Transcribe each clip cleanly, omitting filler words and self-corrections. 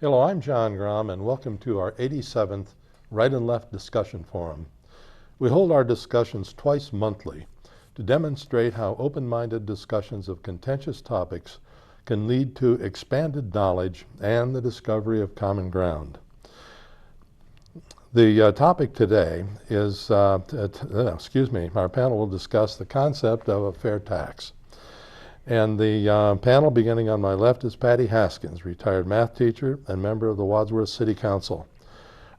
Hello, I'm John Grom, and welcome to our 87th Right and Left Discussion Forum. We hold our discussions twice monthly to demonstrate how open-minded discussions of contentious topics can lead to expanded knowledge and the discovery of common ground. The topic today is, our panel will discuss the concept of a fair tax. And the panel beginning on my left is Patty Haskins, retired math teacher and member of the Wadsworth City Council.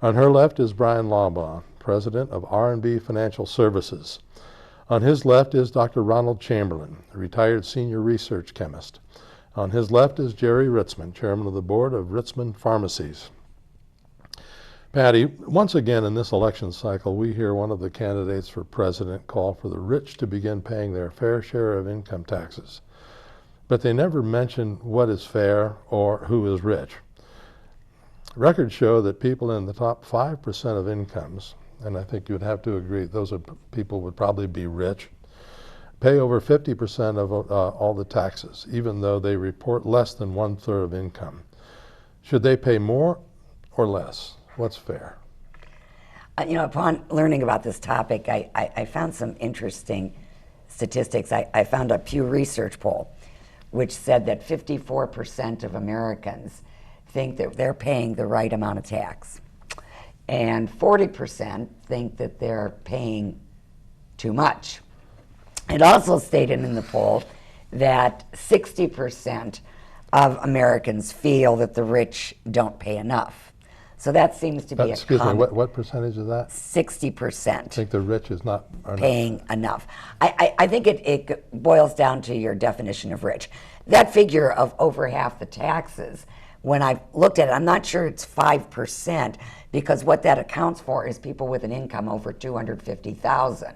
On her left is Bryan Laubaugh, president of R&B Financial Services. On his left is Dr. Ronald Chamberlin, a retired senior research chemist. On his left is Jerry Ritzman, chairman of the board of Ritzman Pharmacies. Patty, once again in this election cycle, we hear one of the candidates for president call for the rich to begin paying their fair share of income taxes. But they never mention what is fair or who is rich. Records show that people in the top 5% of incomes, and I think you would have to agree those people would probably be rich, pay over 50% of all the taxes, even though they report less than 1/3 of income. Should they pay more or less? What's fair? Upon learning about this topic, I found some interesting statistics. I found a Pew Research poll which said that 54% of Americans think that they're paying the right amount of tax, and 40% think that they're paying too much. It also stated in the poll that 60% of Americans feel that the rich don't pay enough. So that seems to be Excuse me, what percentage is that? 60%. I think the rich is not paying enough. I think it boils down to your definition of rich. That figure of over half the taxes, when I looked at it, I'm not sure it's 5%, because what that accounts for is people with an income over $250,000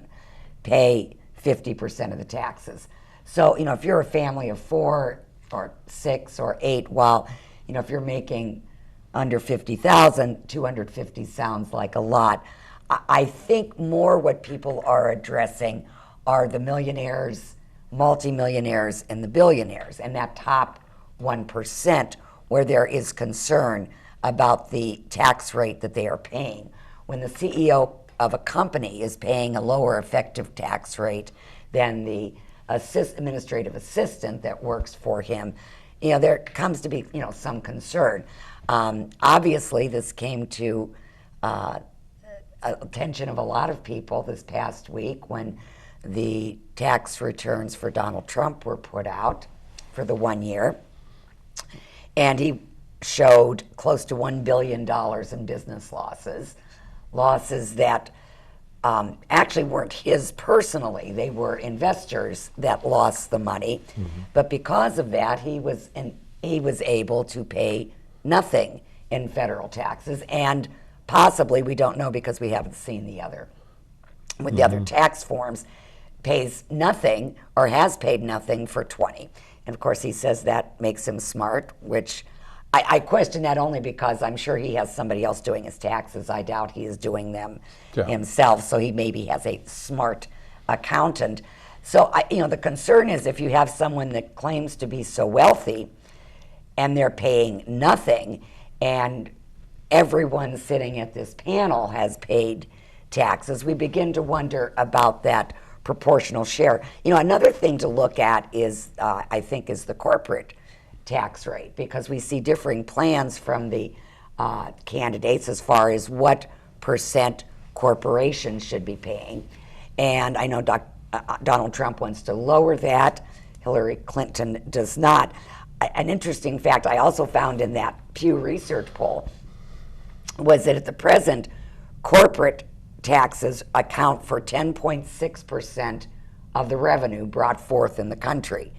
pay 50% of the taxes. So, if you're a family of 4 or 6 or 8, if you're making under 50,000, 250 sounds like a lot. I think more what people are addressing are the millionaires, multimillionaires, and the billionaires, and that top 1% where there is concern about the tax rate that they are paying. When the CEO of a company is paying a lower effective tax rate than the administrative assistant that works for him, there comes to be some concern. Obviously, this came to attention of a lot of people this past week when the tax returns for Donald Trump were put out for the 1 year, and he showed close to $1 billion in business losses that actually weren't his personally. They were investors that lost the money, but because of that, he was able to pay nothing in federal taxes, and possibly, we don't know because we haven't seen the other tax forms, pays nothing or has paid nothing for 20. And of course, he says that makes him smart, which I question that only because I'm sure he has somebody else doing his taxes. I doubt he is doing them himself, so he maybe has a smart accountant. So the concern is if you have someone that claims to be so wealthy and they're paying nothing, and everyone sitting at this panel has paid taxes, we begin to wonder about that proportional share. Another thing to look at is, I think, is the corporate tax rate, because we see differing plans from the candidates as far as what percent corporations should be paying. And I know Donald Trump wants to lower that. Hillary Clinton does not. An interesting fact I also found in that Pew Research poll was that at the present, corporate taxes account for 10.6% of the revenue brought forth in the country.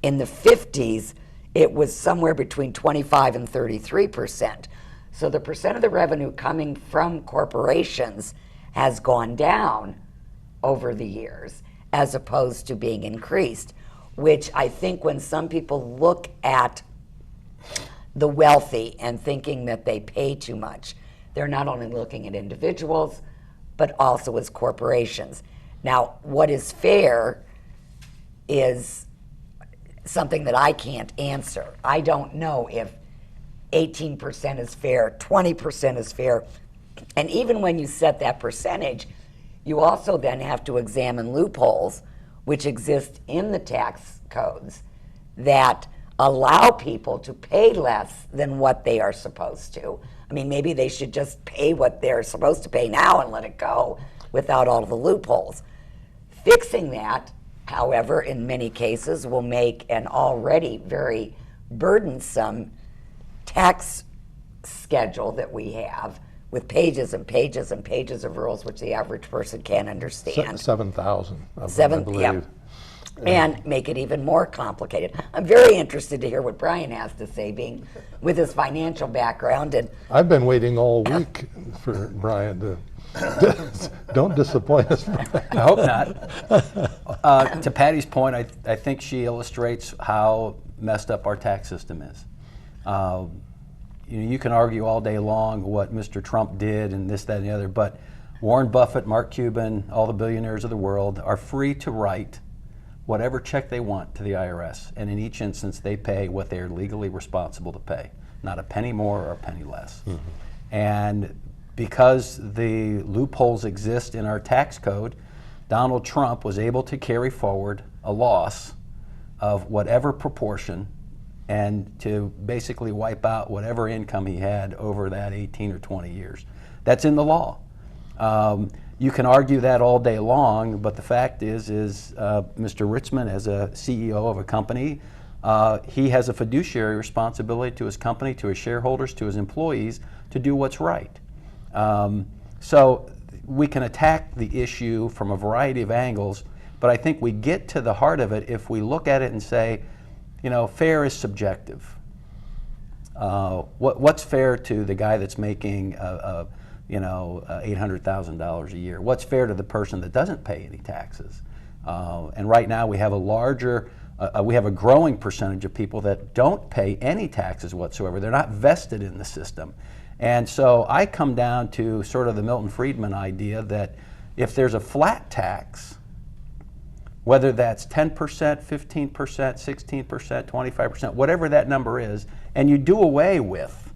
In the 50s, it was somewhere between 25 and 33%. So the percent of the revenue coming from corporations has gone down over the years as opposed to being increased, which I think when some people look at the wealthy and thinking that they pay too much, they're not only looking at individuals, but also as corporations. Now, what is fair is something that I can't answer. I don't know if 18% is fair, 20% is fair. And even when you set that percentage, you also then have to examine loopholes which exist in the tax codes that allow people to pay less than what they are supposed to. I mean, maybe they should just pay what they're supposed to pay now and let it go without all of the loopholes. Fixing that, however, in many cases will make an already very burdensome tax schedule that we have with pages and pages and pages of rules which the average person can't understand. 7,000 of them, I believe. Yep. And make it even more complicated. I'm very interested to hear what Bryan has to say, being with his financial background. And I've been waiting all week for Bryan to don't disappoint us. I hope not. To Patty's point, I think she illustrates how messed up our tax system is. You can argue all day long what Mr. Trump did and this, that, and the other, but Warren Buffett, Mark Cuban, all the billionaires of the world are free to write whatever check they want to the IRS, and in each instance they pay what they are legally responsible to pay, not a penny more or a penny less. Mm-hmm. And because the loopholes exist in our tax code, Donald Trump was able to carry forward a loss of whatever proportion and to basically wipe out whatever income he had over that 18 or 20 years. That's in the law. You can argue that all day long, but the fact is Mr. Ritzman, as a CEO of a company, he has a fiduciary responsibility to his company, to his shareholders, to his employees, to do what's right. So we can attack the issue from a variety of angles, but I think we get to the heart of it if we look at it and say, fair is subjective. What's fair to the guy that's making $800,000 a year? What's fair to the person that doesn't pay any taxes? And right now we have a growing percentage of people that don't pay any taxes whatsoever. They're not vested in the system. And so I come down to sort of the Milton Friedman idea that if there's a flat tax, whether that's 10%, 15%, 16%, 25%, whatever that number is, and you do away with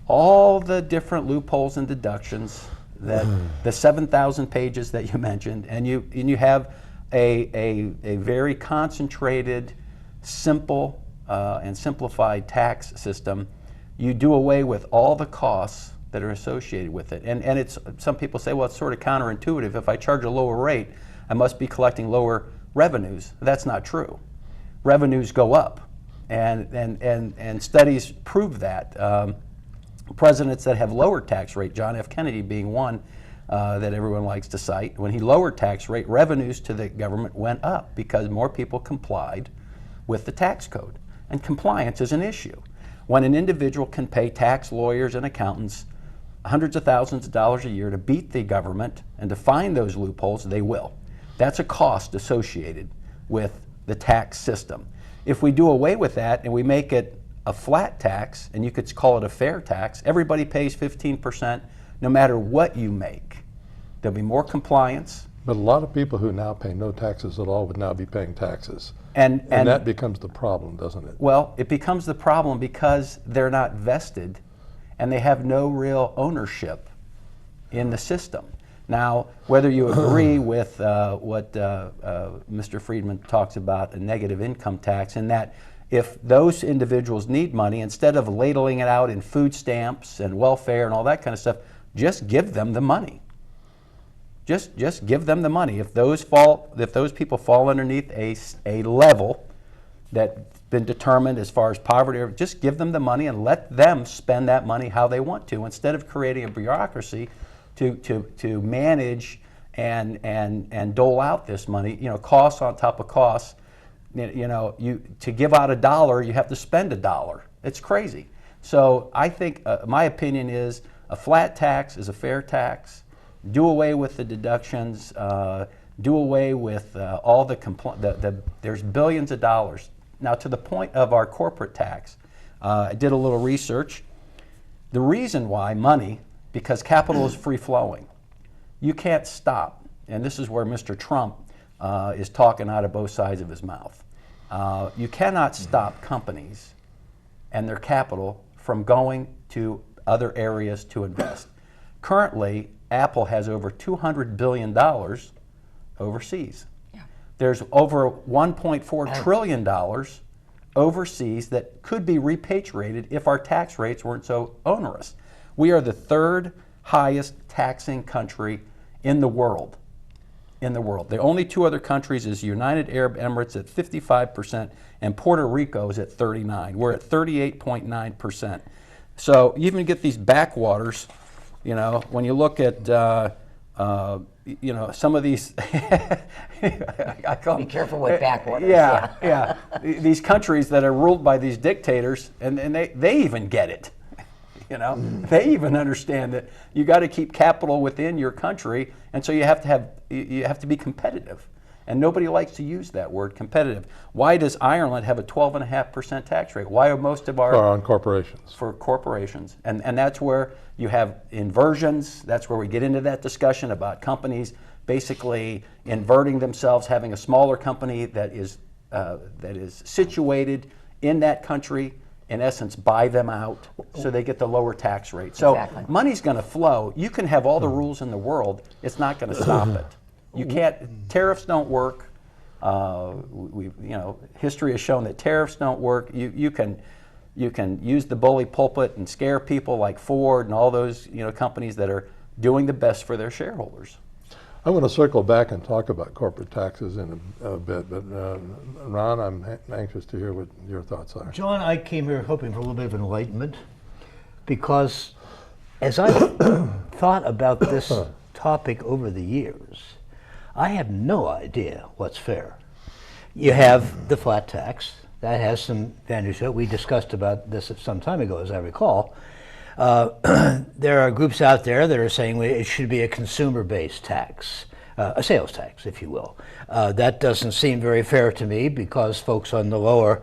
all the different loopholes and deductions, that the 7,000 pages that you mentioned, and you have a very concentrated, simple and simplified tax system, you do away with all the costs that are associated with it. And it's, some people say, well, it's sort of counterintuitive. If I charge a lower rate, I must be collecting lower revenues. That's not true. Revenues go up, and studies prove that. Presidents that have lower tax rate, John F. Kennedy being one that everyone likes to cite, when he lowered tax rate, revenues to the government went up because more people complied with the tax code. And compliance is an issue. When an individual can pay tax lawyers and accountants hundreds of thousands of dollars a year to beat the government and to find those loopholes, they will. That's a cost associated with the tax system. If we do away with that and we make it a flat tax, and you could call it a fair tax, everybody pays 15% no matter what you make. There'll be more compliance. But a lot of people who now pay no taxes at all would now be paying taxes. And that becomes the problem, doesn't it? Well, it becomes the problem because they're not vested and they have no real ownership in the system. Now, whether you agree with what Mr. Friedman talks about, a negative income tax, in that if those individuals need money, instead of ladling it out in food stamps and welfare and all that kind of stuff, just give them the money. Just give them the money. If those people fall underneath a level that's been determined as far as poverty, just give them the money and let them spend that money how they want to, instead of creating a bureaucracy to manage and dole out this money. Costs on top of costs. To give out $1, you have to spend $1. It's crazy. So I think my opinion is a flat tax is a fair tax. Do away with the deductions. Do away with all there's billions of dollars. Now, to the point of our corporate tax, I did a little research. The reason why money, because capital is free flowing. You can't stop, and this is where Mr. Trump is talking out of both sides of his mouth. You cannot stop companies and their capital from going to other areas to invest. Currently, Apple has over $200 billion overseas. There's over $1.4 trillion overseas that could be repatriated if our tax rates weren't so onerous. We are the third highest taxing country in the world. The only two other countries is United Arab Emirates at 55% and Puerto Rico is at 39%. We're at 38.9%. So you even get these backwaters, you know, when you look at you know, some of these I call Be careful with backwaters. yeah. These countries that are ruled by these dictators, and they even get it. You know, they even understand that you got to keep capital within your country, and so you have to be competitive. And nobody likes to use that word, competitive. Why does Ireland have a 12.5% tax rate? Why are most of our on corporations? For corporations, and that's where you have inversions. That's where we get into that discussion about companies basically inverting themselves, having a smaller company that is situated in that country. In essence, buy them out so they get the lower tax rate. So Exactly. money's going to flow. You can have all the rules in the world. It's not going to stop it. You can't. Tariffs don't work. History has shown that tariffs don't work. You can use the bully pulpit and scare people like Ford and all those companies that are doing the best for their shareholders. I want to circle back and talk about corporate taxes in a bit, but Ron, I'm anxious to hear what your thoughts are. John, I came here hoping for a little bit of enlightenment because as I thought about this topic over the years, I have no idea what's fair. You have the flat tax. That has some advantage to it. We discussed about this some time ago, as I recall. There are groups out there that are saying it should be a consumer-based tax, a sales tax, if you will. That doesn't seem very fair to me because folks on the lower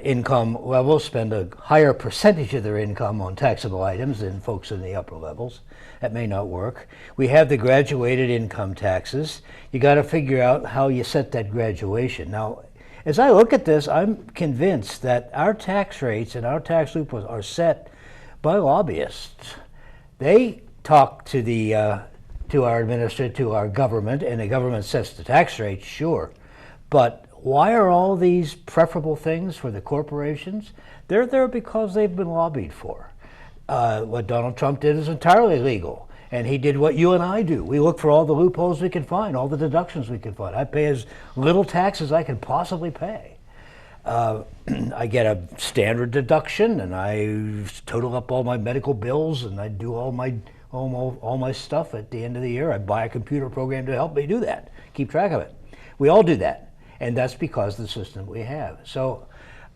income levels spend a higher percentage of their income on taxable items than folks in the upper levels. That may not work. We have the graduated income taxes. You got to figure out how you set that graduation. Now, as I look at this, I'm convinced that our tax rates and our tax loopholes are set by lobbyists. They talk to our administrator, to our government, and the government sets the tax rate, sure. But why are all these preferable things for the corporations? They're there because they've been lobbied for. What Donald Trump did is entirely legal. And he did what you and I do. We look for all the loopholes we can find, all the deductions we can find. I pay as little tax as I can possibly pay. I get a standard deduction, and I total up all my medical bills, and I do all my stuff at the end of the year. I buy a computer program to help me do that, keep track of it. We all do that, and that's because of the system we have. So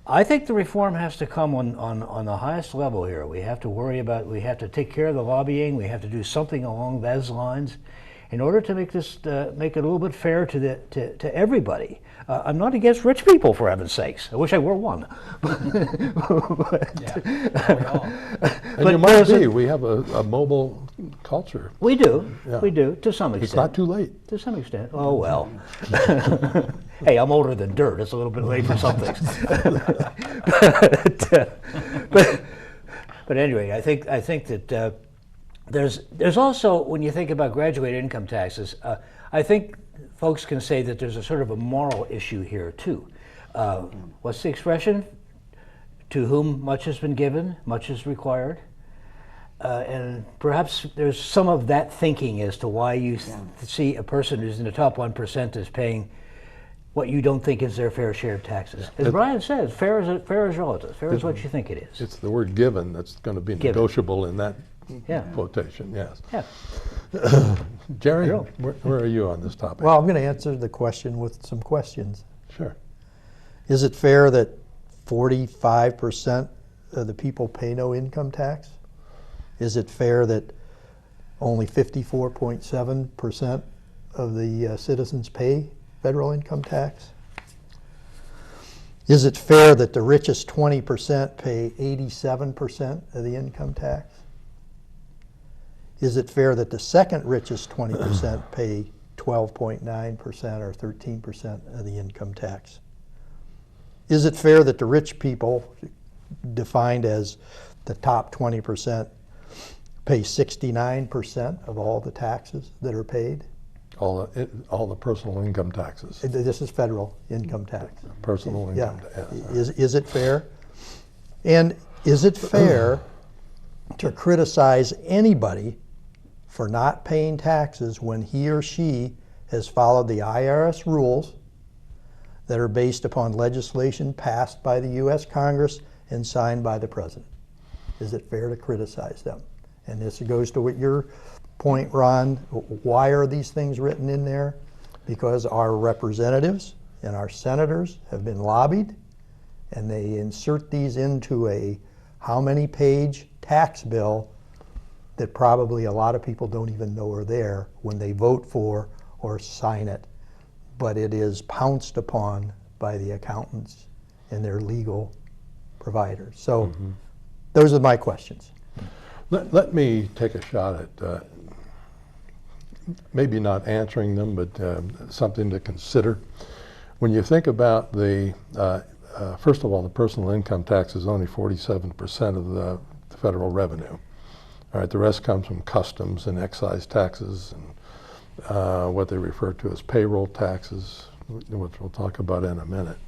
I think the reform has to come on the highest level here. We have to take care of the lobbying. We have to do something along those lines in order to make this make it a little bit fair to everybody. I'm not against rich people, for heaven's sakes. I wish I were one. And you might be. We have a mobile culture. We do. Yeah. We do, to some extent. It's not too late. To some extent. Oh, well. Hey, I'm older than dirt. It's a little bit late for some things. But anyway, I think that there's also, when you think about graduated income taxes, I think folks can say that there's a sort of a moral issue here too. What's the expression? To whom much has been given, much is required. And perhaps there's some of that thinking as to why you see a person who's in the top 1% is paying what you don't think is their fair share of taxes. As Bryan says, fair is relative. Fair is what you think it is. It's the word given that's going to be negotiable in that quotation, yes. Yeah. Jerry, where are you on this topic? Well, I'm going to answer the question with some questions. Sure. Is it fair that 45% of the people pay no income tax? Is it fair that only 54.7% of the citizens pay federal income tax? Is it fair that the richest 20% pay 87% of the income tax? Is it fair that the second richest 20% pay 12.9% or 13% of the income tax? Is it fair that the rich people, defined as the top 20% pay 69% of all the taxes that are paid. All the personal income taxes. This is federal income tax. Personal Yeah. income tax. Is it fair? And is it fair to criticize anybody for not paying taxes when he or she has followed the IRS rules that are based upon legislation passed by the U.S. Congress and signed by the President? Is it fair to criticize them? And this goes to what your point, Ron. Why are these things written in there? Because our representatives and our senators have been lobbied, and they insert these into a how many page tax bill that probably a lot of people don't even know are there when they vote for or sign it. But it is pounced upon by the accountants and their legal providers. So those are my questions. Let me take a shot at maybe not answering them, but something to consider. When you think about the, first of all, the personal income tax is only 47% of the federal revenue. All right, the rest comes from customs and excise taxes and what they refer to as payroll taxes, which we'll talk about in a minute.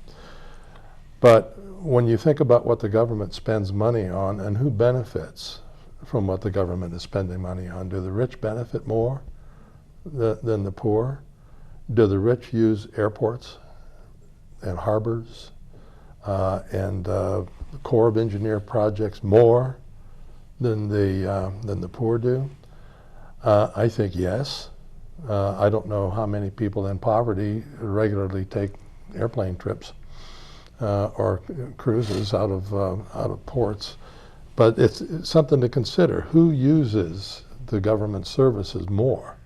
But when you think about what the government spends money on and who benefits from what the government is spending money on, do the rich benefit more than the poor? Do the rich use airports and harbors and Corps of Engineer projects more than the poor do? I think yes. I don't know how many people in poverty regularly take airplane trips or cruises out of ports, but it's something to consider. Who uses the government services more,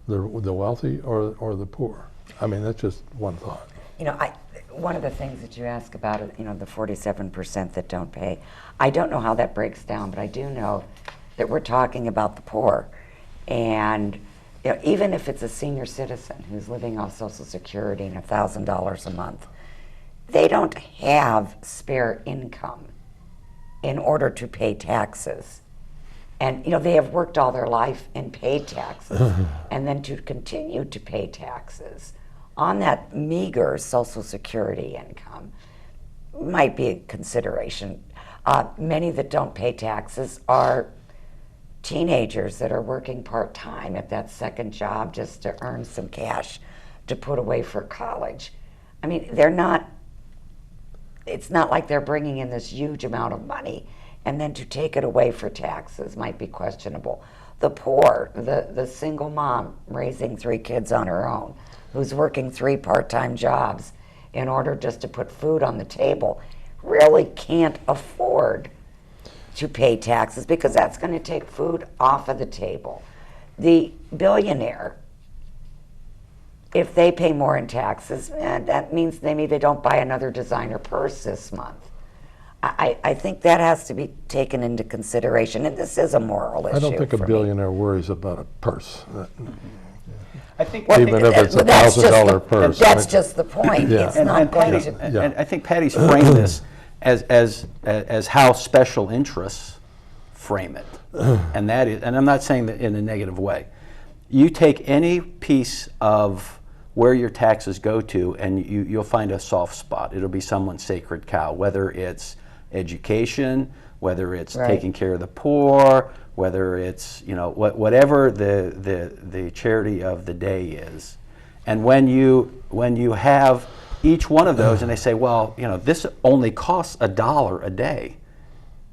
the wealthy or the poor? I mean, that's just one thought. You know, one of the things that you ask about, you know, the 47% that don't pay, I don't know how that breaks down, but I do know that we're talking about the poor. And you know, even if it's a senior citizen who's living off Social Security and $1,000 a month, they don't have spare income in order to pay taxes. And you know, they have worked all their life and paid taxes, and then to continue to pay taxes on that meager Social Security income might be a consideration. Many that don't pay taxes are teenagers that are working part-time at that second job just to earn some cash to put away for college. I mean, it's not like they're bringing in this huge amount of money, and then to take it away for taxes might be questionable. The poor, the single mom raising 3 kids on her own, who's working 3 part-time jobs in order just to put food on the table, really can't afford to pay taxes because that's going to take food off of the table. The billionaire, if they pay more in taxes, that means maybe they don't buy another designer purse this month. I think that has to be taken into consideration, and this is a moral issue. I don't think a for me. billionaire worries about a purse. I think Even if it's a That's just $1,000 the- purse. That's just the point. Yeah. It's not going to. And I think Patty's framed this as how special interests frame it, and that is, and I'm not saying that in a negative way. You take any piece of where your taxes go to, and you'll find a soft spot. It'll be someone's sacred cow, whether it's education, whether it's Right. taking care of the poor, whether it's whatever the charity of the day is. And when you have each one of those, and they say, well, this only costs $1 a day.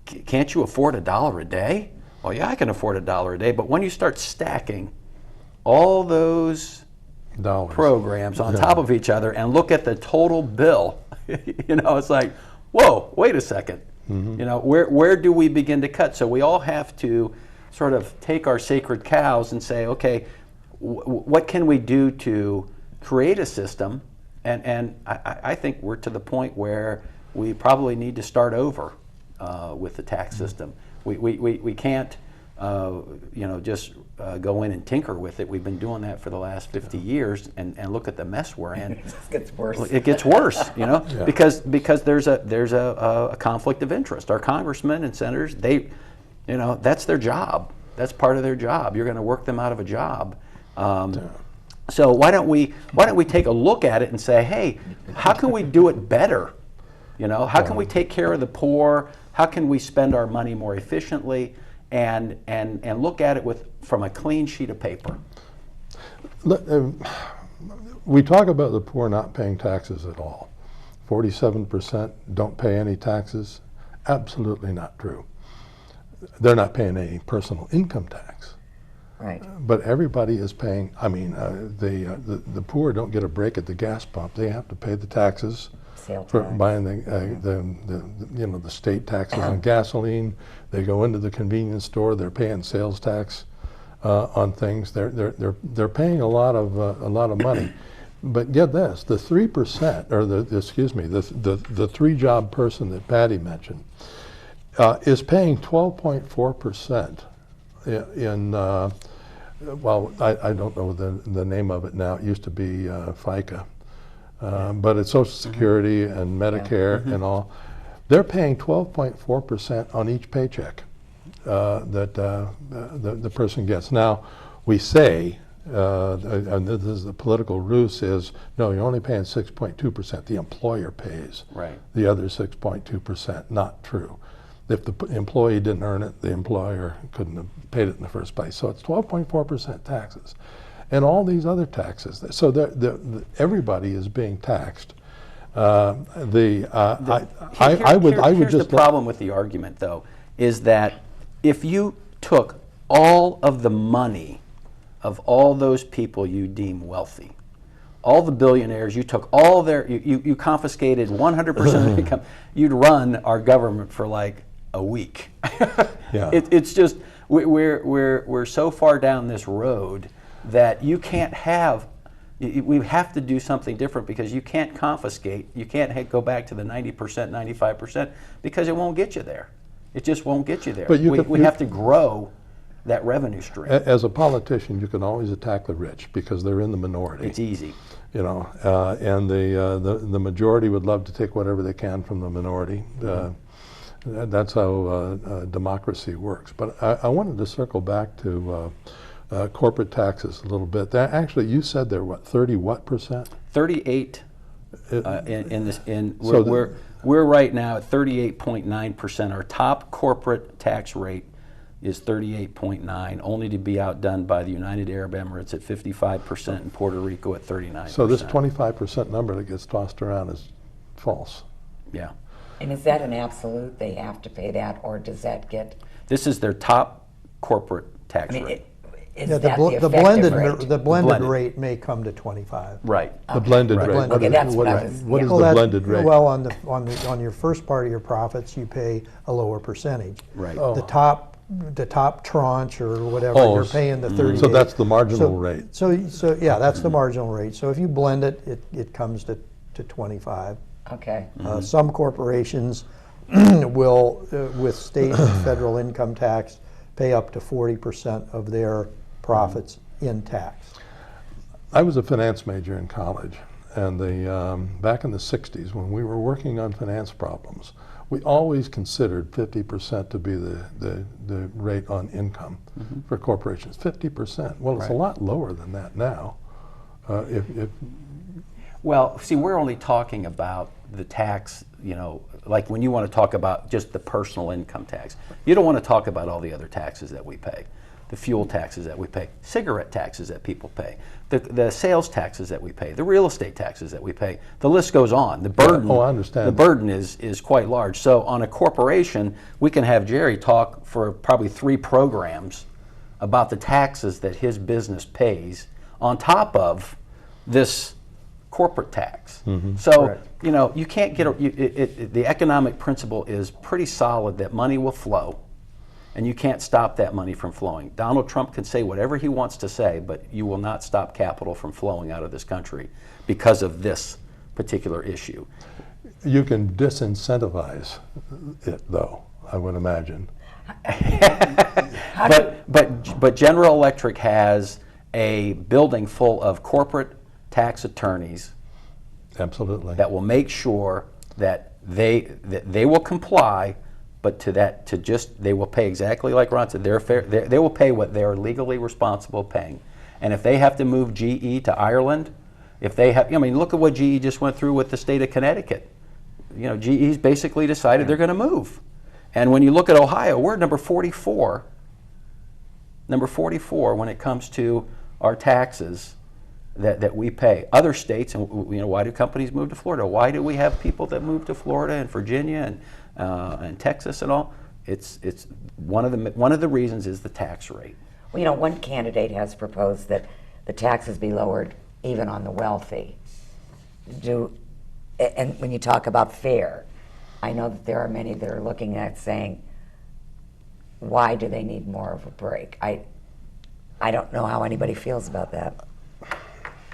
Can't you afford $1 a day? Well, yeah, I can afford $1 a day. But when you start stacking all those Dollars. programs on top of each other and look at the total bill, it's like, whoa, wait a second. Where do we begin to cut? So we all have to sort of take our sacred cows and say, okay, what can we do to create a system? And I think we're to the point where we probably need to start over with the tax system. We can't just go in and tinker with it. We've been doing that for the last 50 years, and look at the mess we're in. It just gets worse. It gets worse, because there's a conflict of interest. Our congressmen and senators, that's their job. That's part of their job. You're going to work them out of a job. So why don't we take a look at it and say, hey, how can we do it better? How can we take care of the poor? How can we spend our money more efficiently? And look at it from a clean sheet of paper. We talk about the poor not paying taxes at all. 47% don't pay any taxes. Absolutely not true. They're not paying any personal income tax. Right. But everybody is paying. I mean, the poor don't get a break at the gas pump. They have to pay the taxes for buying the state taxes on gasoline. They go into the convenience store. They're paying sales tax on things. They're paying a lot of money. But get this: the 3%, or the 3-job person that Patty mentioned, is paying 12.4% in. Well, I don't know the name of it now. It used to be FICA. But it's Social Security and Medicare and all. They're paying 12.4% on each paycheck that the person gets. Now, we say, and this is the political ruse, is no, you're only paying 6.2%. The employer pays the other 6.2%. Not true. If the employee didn't earn it, the employer couldn't have paid it in the first place. So it's 12.4% taxes. And all these other taxes. So everybody is being taxed. Here's the problem with the argument, though, is that if you took all of the money of all those people you deem wealthy, all the billionaires, you took all you confiscated 100% of their income, you'd run our government for like a week. It's just we're so far down this road that you can't have. We have to do something different, because you can't confiscate. You can't go back to the 90%, 95%, because it won't get you there. It just won't get you there. But we have to grow that revenue stream. As a politician, you can always attack the rich because they're in the minority. It's easy. And the majority would love to take whatever they can from the minority. That's how democracy works. But I wanted to circle back to corporate taxes a little bit. Actually, you said they're what, 30 what percent? 38. We're right now at 38.9%. Our top corporate tax rate is 38.9, only to be outdone by the United Arab Emirates at 55% and Puerto Rico at 39%. So this 25% number that gets tossed around is false. Yeah. And is that an absolute? They have to pay that, or does that get? This is their top corporate tax rate. Is that the blended rate may come to 25. Right. The blended rate. Okay, that's what I was. What is the blended rate? Well, on your first part of your profits, you pay a lower percentage. Right. The top tranche or whatever, you're paying the 38. So that's the marginal rate. So yeah, that's the marginal rate. So if you blend it, it comes to 25. Okay. Some corporations will, with state and federal income tax, pay up to 40% of their profits in tax. I was a finance major in college, and back in the 60s, when we were working on finance problems, we always considered 50% to be the rate on income for corporations. 50%. Well, it's a lot lower than that now. Well, see, we're only talking about the tax, like when you want to talk about just the personal income tax. You don't want to talk about all the other taxes that we pay. The fuel taxes that we pay, cigarette taxes that people pay, the sales taxes that we pay, the real estate taxes that we pay. The list goes on. The burden, I understand. The burden is quite large. So on a corporation, we can have Jerry talk for probably 3 programs about the taxes that his business pays on top of this corporate tax. So you can't get the economic principle is pretty solid that money will flow, and you can't stop that money from flowing. Donald Trump can say whatever he wants to say, but you will not stop capital from flowing out of this country because of this particular issue. You can disincentivize it, though, I would imagine. But General Electric has a building full of corporate tax attorneys Absolutely. that will make sure that they will comply, but they will pay exactly like Ron said. They will pay what they are legally responsible paying. And if they have to move GE to Ireland, if they have, I mean, look at what GE just went through with the state of Connecticut. You know, GE's basically decided they're going to move. And when you look at Ohio, we're number 44. Number 44 when it comes to our taxes that we pay. Other states, and you know, why do companies move to Florida? Why do we have people that move to Florida and Virginia and Texas and all? It's one of the reasons is the tax rate. Well, you know, one candidate has proposed that the taxes be lowered even on the wealthy. And when you talk about fair, I know that there are many that are looking at saying, why do they need more of a break? I don't know how anybody feels about that.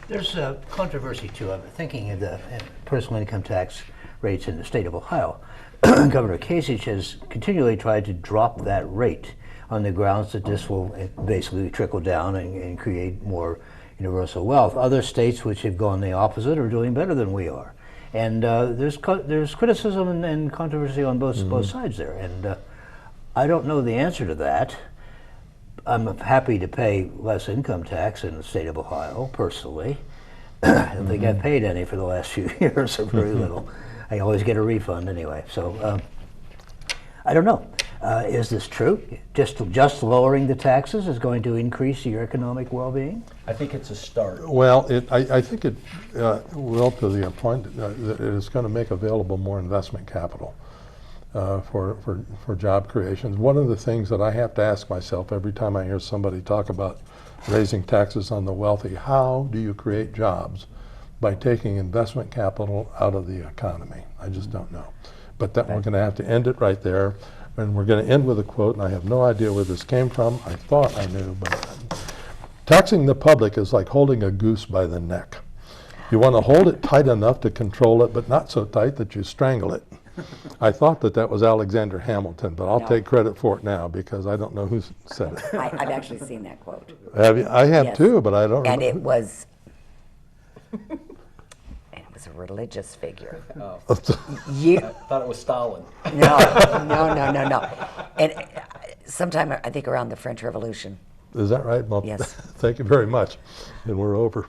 There's a controversy too. I'm thinking of the personal income tax rates in the state of Ohio. Governor Kasich has continually tried to drop that rate on the grounds that this will basically trickle down and create more universal wealth. Other states which have gone the opposite are doing better than we are. And there's criticism and controversy on both sides there. And I don't know the answer to that. I'm happy to pay less income tax in the state of Ohio, personally. I don't think I've paid any for the last few years, or very little. I always get a refund anyway. So I don't know. Is this true? Just lowering the taxes is going to increase your economic well-being? I think it's a start. Well, I think it will, to the point that it is going to make available more investment capital for job creation. One of the things that I have to ask myself every time I hear somebody talk about raising taxes on the wealthy, how do you create jobs by taking investment capital out of the economy? I just don't know. But that we're going to have to end it right there. And we're going to end with a quote, and I have no idea where this came from. I thought I knew, but taxing the public is like holding a goose by the neck. You want to hold it tight enough to control it, but not so tight that you strangle it. I thought that was Alexander Hamilton, but I'll take credit for it now because I don't know who said it. I've actually seen that quote. Have you? I have Yes. too, but I don't And remember. it was a religious figure. You, I thought it was Stalin. no. And sometime, I think around the French Revolution. Is that right? Well, Yes. thank you very much. And we're over.